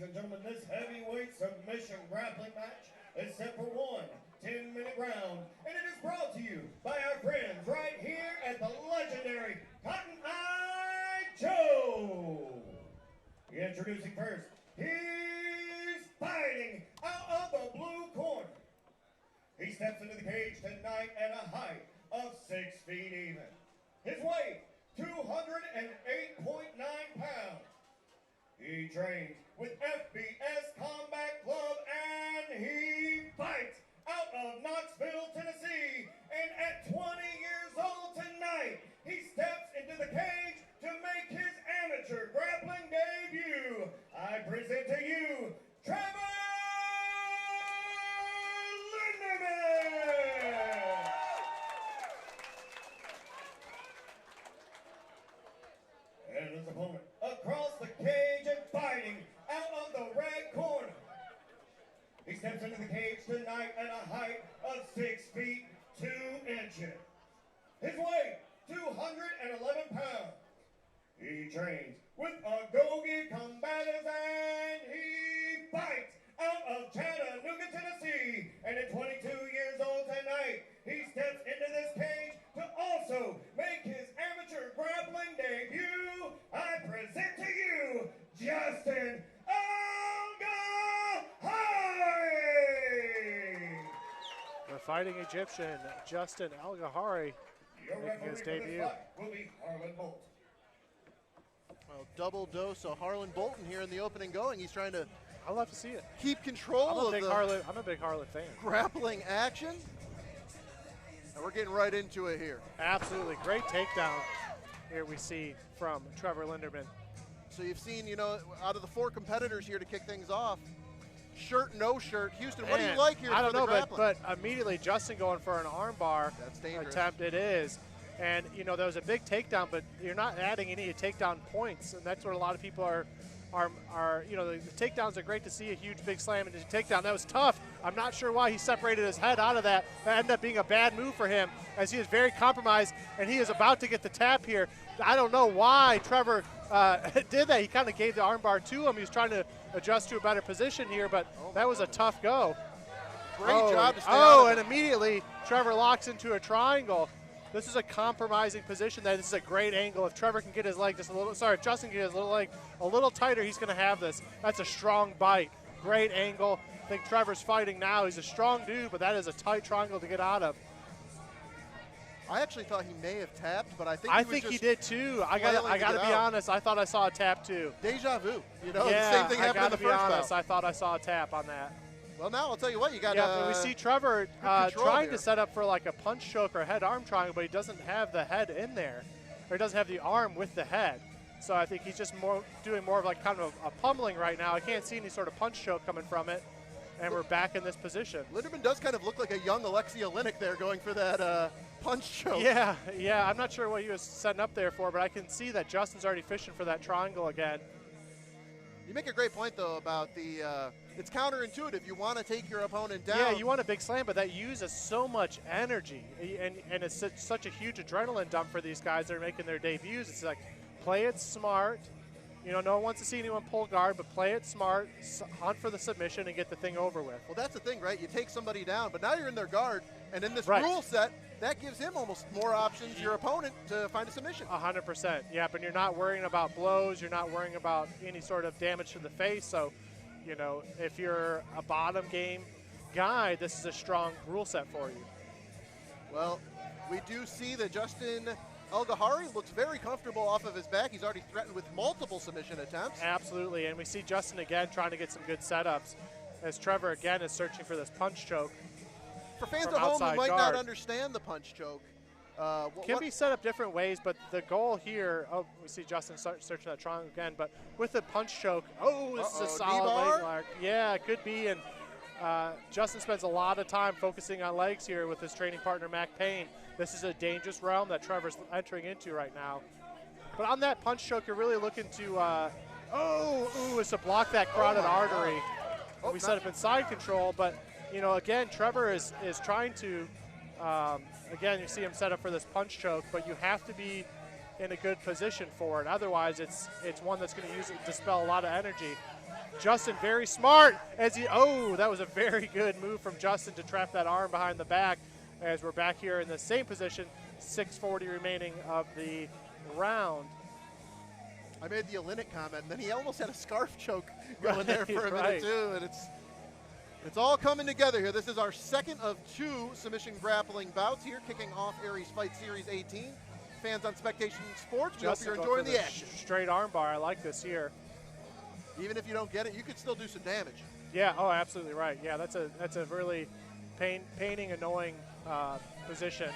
and gentlemen, this heavyweight submission grappling match is set for one 10-minute round, and it is brought to you by our friends right here at the legendary Cotton Eye Joe. Introducing first, he's fighting out of the blue corner. He steps into the cage tonight at a height of 6 feet even. His weight, 208.9 pounds. He trains with FBS Combat Club, and he fights out of Knoxville, Tennessee. And at 20 years old tonight, he steps into the cage to make his amateur grappling debut. I present to you, TREVOR LINDERMAN! And his opponent, across the cage and fighting out of the red corner. He steps into the cage tonight at a height of 6 feet 2 inches. His weight, 211 pounds. He trains with Agogi combatants, and he fights out of Chattanooga, Tennessee. And at 22 years old tonight, he steps into this cage to also make his amateur grappling debut. I present to you, Justin ELEGHOURY! The fighting Egyptian, Justin ELEGHOURY, making his debut. Will be Harlan Bolt. Well, double dose of Harlan Bolton here in the opening going. He's trying to I'd love to see it. keep control I'm a of big the Harlan fan. grappling action. And we're getting right into it here. Absolutely. Great takedown here we see from TREVOR LINDERMAN. So you've seen, you know, out of the 4 competitors here to kick things off, shirt, no shirt. Houston, what do you like here I don't for know, the grappling? but immediately Justin going for an armbar attempt. It is. And, you know, there was a big takedown, but you're not adding any takedown points, and that's what a lot of people are you know, the takedowns are great to see, a huge big slam into the takedown. That was tough. I'm not sure why he separated his head out of that. That ended up being a bad move for him, as he is very compromised, and he is about to get the tap here. I don't know why Trevor did that. He kind of gave the armbar to him. He was trying to adjust to a better position here, but that was a tough go. Great job to stay out of and immediately Trevor locks into a triangle. This is a compromising position. This is a great angle. If Trevor can get his leg just a little, sorry, if Justin can get his little leg a little tighter, he's going to have this. That's a strong bite. Great angle. I think Trevor's fighting now. He's a strong dude, but that is a tight triangle to get out of. I actually thought he may have tapped, but I think he did too. I gotta be honest. I thought I saw a tap too. Deja vu. You know, yeah, the same thing happened in the first bout. I thought I saw a tap on that. Well, now I'll tell you what, you got. Yeah, we see Trevor trying to set up for like a punch choke or head-arm triangle, but he doesn't have the head in there, or he doesn't have the arm with the head. So I think he's just doing more of like kind of a pummeling right now. I can't see any sort of punch choke coming from it, and we're back in this position. Linderman does kind of look like a young Alexei Oleinik there, going for that punch choke. Yeah. I'm not sure what he was setting up there for, but I can see that Justin's already fishing for that triangle again. You make a great point, though, about the it's counterintuitive. You want to take your opponent down. Yeah, you want a big slam, but that uses so much energy, and it's such a huge adrenaline dump for these guys that are making their debuts. It's like, play it smart. You know, no one wants to see anyone pull guard, but play it smart, hunt for the submission, and get the thing over with. Well, that's the thing, right? You take somebody down, but now you're in their guard, and in this rule set, that gives him almost more options, your opponent, to find a submission. 100%. Yeah, but you're not worrying about blows. You're not worrying about any sort of damage to the face. So, you know, if you're a bottom game guy, this is a strong rule set for you. Well, we do see that Justin ELEGHOURY looks very comfortable off of his back. He's already threatened with multiple submission attempts. Absolutely, and we see Justin again trying to get some good setups, as Trevor again is searching for this punch choke. For fans at home who might not understand the punch choke, can be set up different ways, but the goal here, we see Justin searching that triangle again, but with the punch choke, this is a solid leg lock. Yeah, it could be, and Justin spends a lot of time focusing on legs here with his training partner, Mac Payne. This is a dangerous realm that Trevor's entering into right now. But on that punch choke, you're really looking to, is to block that carotid artery. We set up in side control, but, you know, again, Trevor is trying to, again, you see him set up for this punch choke, but you have to be in a good position for it. Otherwise, it's one that's going to use it to dispel a lot of energy. Justin very smart as he, that was a very good move from Justin to trap that arm behind the back as we're back here in the same position, 6:40 remaining of the round. I made the Olenek comment, and then he almost had a scarf choke going there for a minute too, and it's all coming together here. This is our second of 2 submission grappling bouts here, kicking off Aries Fight Series 18. Fans on Spectation Sports, we hope you're enjoying the action. Straight arm bar, I like this here. Even if you don't get it, you could still do some damage. Yeah, absolutely right. Yeah, that's a really paining, annoying position.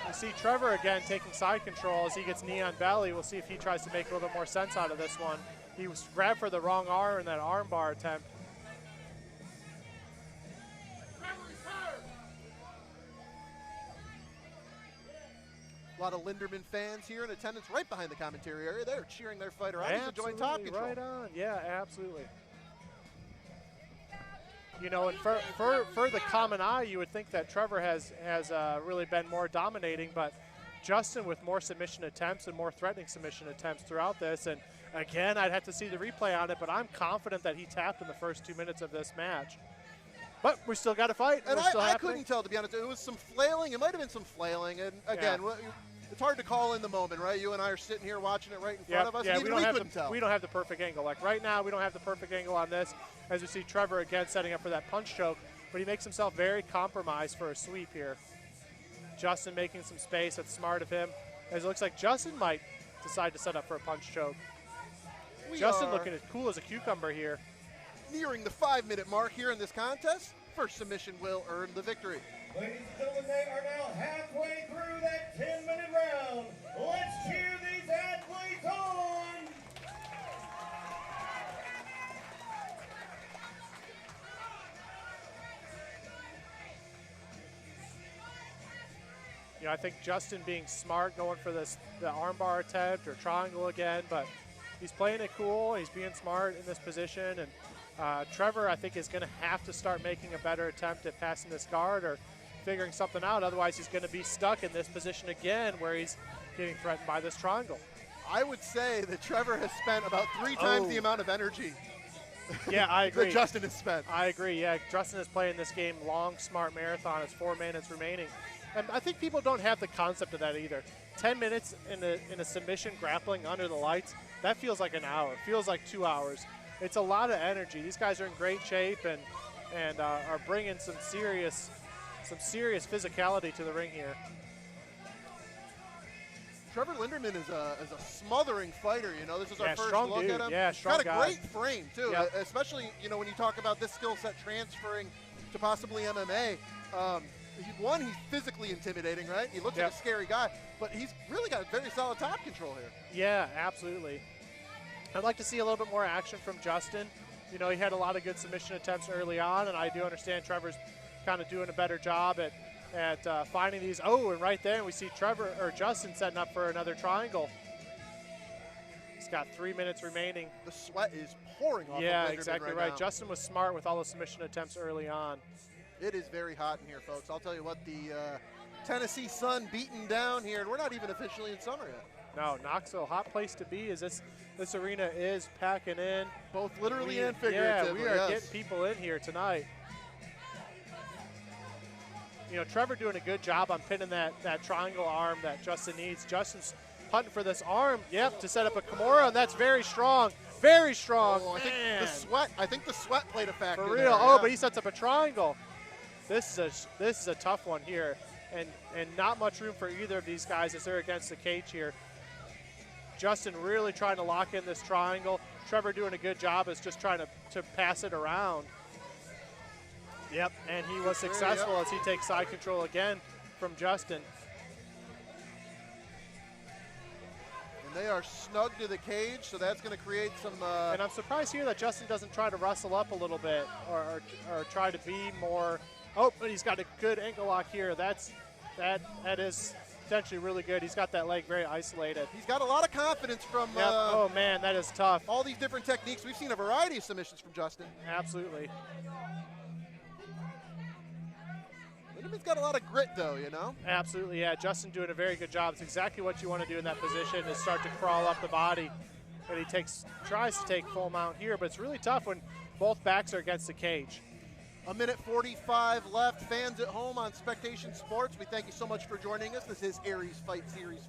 You see Trevor again taking side control as he gets knee on belly. We'll see if he tries to make a little bit more sense out of this one. He was grabbed for the wrong arm in that arm bar attempt. A lot of Linderman fans here in attendance right behind the commentary area. They're cheering their fighter on. He's enjoying top control. Right on. Yeah, absolutely. You know, and for the common eye, you would think that Trevor has really been more dominating, but Justin with more submission attempts and more threatening submission attempts throughout this. And again, I'd have to see the replay on it, but I'm confident that he tapped in the first 2 minutes of this match. But we still got to fight. And I couldn't tell, to be honest. It was some flailing. It might have been some flailing. And again, it's hard to call in the moment, right? You and I are sitting here watching it right in front of us. Yeah, we don't have the perfect angle. Like right now, we don't have the perfect angle on this. As we see Trevor again setting up for that punch choke, but he makes himself very compromised for a sweep here. Justin making some space. That's smart of him. As it looks like Justin might decide to set up for a punch choke. Justin looking as cool as a cucumber here. Nearing the 5-minute mark here in this contest. First submission will earn the victory. Ladies and gentlemen, they are now halfway through that 10-minute round. Let's cheer these athletes on! You know, I think Justin being smart, going for the armbar attempt or triangle again, but he's playing it cool. He's being smart in this position, and Trevor, I think, is going to have to start making a better attempt at passing this guard or figuring something out. Otherwise, he's going to be stuck in this position again where he's getting threatened by this triangle. I would say that Trevor has spent about 3 times the amount of energy. Yeah, I agree. that Justin has spent. I agree. Yeah, Justin is playing this game long, smart marathon. It's 4 minutes remaining. And I think people don't have the concept of that either. 10 minutes in a submission grappling under the lights, that feels like an hour. Feels like 2 hours. It's a lot of energy. These guys are in great shape and are bringing some serious physicality to the ring here. Trevor Linderman is a smothering fighter. You know, this is our first look dude. at him. Yeah, strong got a guy. great frame too, especially when you talk about this skill set transferring to possibly MMA. He's physically intimidating, right? He looks like a scary guy, but he's really got very solid top control here. Yeah, absolutely. I'd like to see a little bit more action from Justin. You know, he had a lot of good submission attempts early on, and I do understand Trevor's kind of doing a better job at finding these. Oh, and right there we see Justin setting up for another triangle. He's got 3 minutes remaining. The sweat is pouring off. Yeah, of exactly right. Justin was smart with all the submission attempts early on. It is very hot in here, folks. I'll tell you what, the Tennessee sun beating down here, and we're not even officially in summer yet. No, Knoxville, hot place to be. Is this arena is packing in, both literally and figuratively. Yeah, we are getting people in here tonight. You know, Trevor doing a good job on pinning that triangle arm that Justin needs. Justin's hunting for this arm, to set up a Kimura, and that's very strong. Very strong. Oh, I think the sweat played a factor. For real. But he sets up a triangle. This is a tough one here, and not much room for either of these guys as they're against the cage here. Justin really trying to lock in this triangle. Trevor doing a good job is just trying to pass it around. Yep, and he was successful as he takes side control again from Justin. And they are snug to the cage, so that's going to create some... And I'm surprised here that Justin doesn't try to wrestle up a little bit or try to be more... Oh, but he's got a good ankle lock here. That is potentially really good. He's got that leg very isolated. He's got a lot of confidence from... oh, man, that is tough. All these different techniques. We've seen a variety of submissions from Justin. Absolutely. Linderman's got a lot of grit, though, you know? Absolutely, yeah. Justin doing a very good job. It's exactly what you want to do in that position, is start to crawl up the body. And he tries to take full mount here, but it's really tough when both backs are against the cage. 1:45 left. Fans at home on Spectation Sports, we thank you so much for joining us. This is Aries Fight Series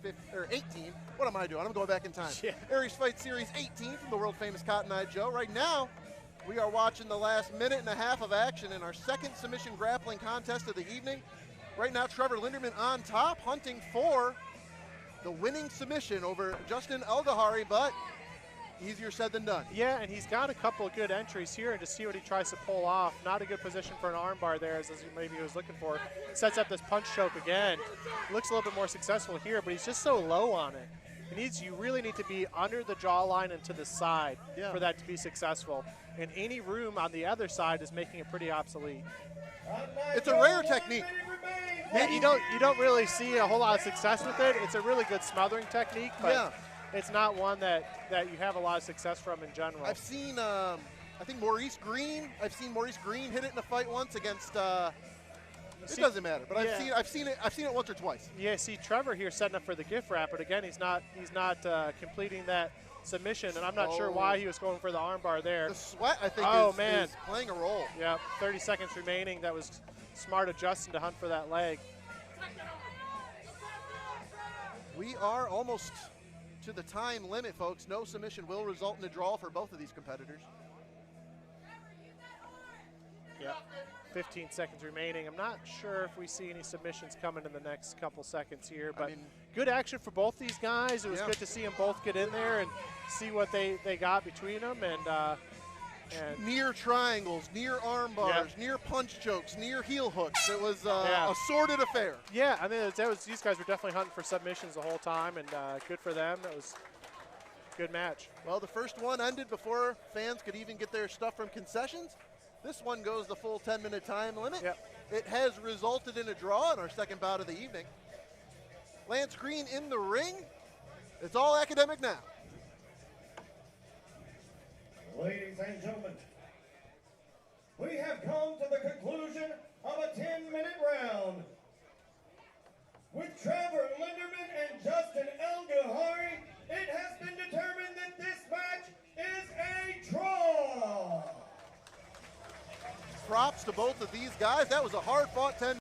18. What am I doing? I'm going back in time. Yeah. Aries Fight Series 18 from the world famous Cotton Eye Joe. Right now, we are watching the last minute and a half of action in our second submission grappling contest of the evening. Right now, Trevor Linderman on top, hunting for the winning submission over Justin ELEGHOURY, but easier said than done. Yeah, and he's got a couple of good entries here, and to see what he tries to pull off. Not a good position for an armbar there, as maybe he was looking for. Sets up this punch choke again. Looks a little bit more successful here, but he's just so low on it. You really need to be under the jawline and to the side for that to be successful. And any room on the other side is making it pretty obsolete. It's a rare technique. Yeah, you don't really see a whole lot of success with it. It's a really good smothering technique, but it's not one that you have a lot of success from in general. I've seen, I think Maurice Green. I've seen Maurice Green hit it in a fight once against. It doesn't matter, but I've seen it once or twice. Yeah, see Trevor here setting up for the gift wrap, but again he's not completing that submission, and I'm not sure why he was going for the armbar there. The sweat, I think, is playing a role. Yeah, 30 seconds remaining. That was smart of Justin to hunt for that leg. We are almost to the time limit, folks. No submission will result in a draw for both of these competitors. Yeah, 15 seconds remaining. I'm not sure if we see any submissions coming in the next couple seconds here, but good action for both these guys. It was good to see them both get in there and see what they got between them. And near triangles, near arm bars, near punch chokes, near heel hooks. It was a sordid affair. Yeah, I mean, these guys were definitely hunting for submissions the whole time, and good for them. That was a good match. Well, the first one ended before fans could even get their stuff from concessions. This one goes the full 10-minute time limit. It has resulted in a draw in our second bout of the evening. Lance Green in the ring. It's all academic now. Ladies and gentlemen, we have come to the conclusion of a 10-minute round. With Trevor Linderman and Justin ELEGHOURY, it has been determined that this match is a draw. Props to both of these guys. That was a hard-fought 10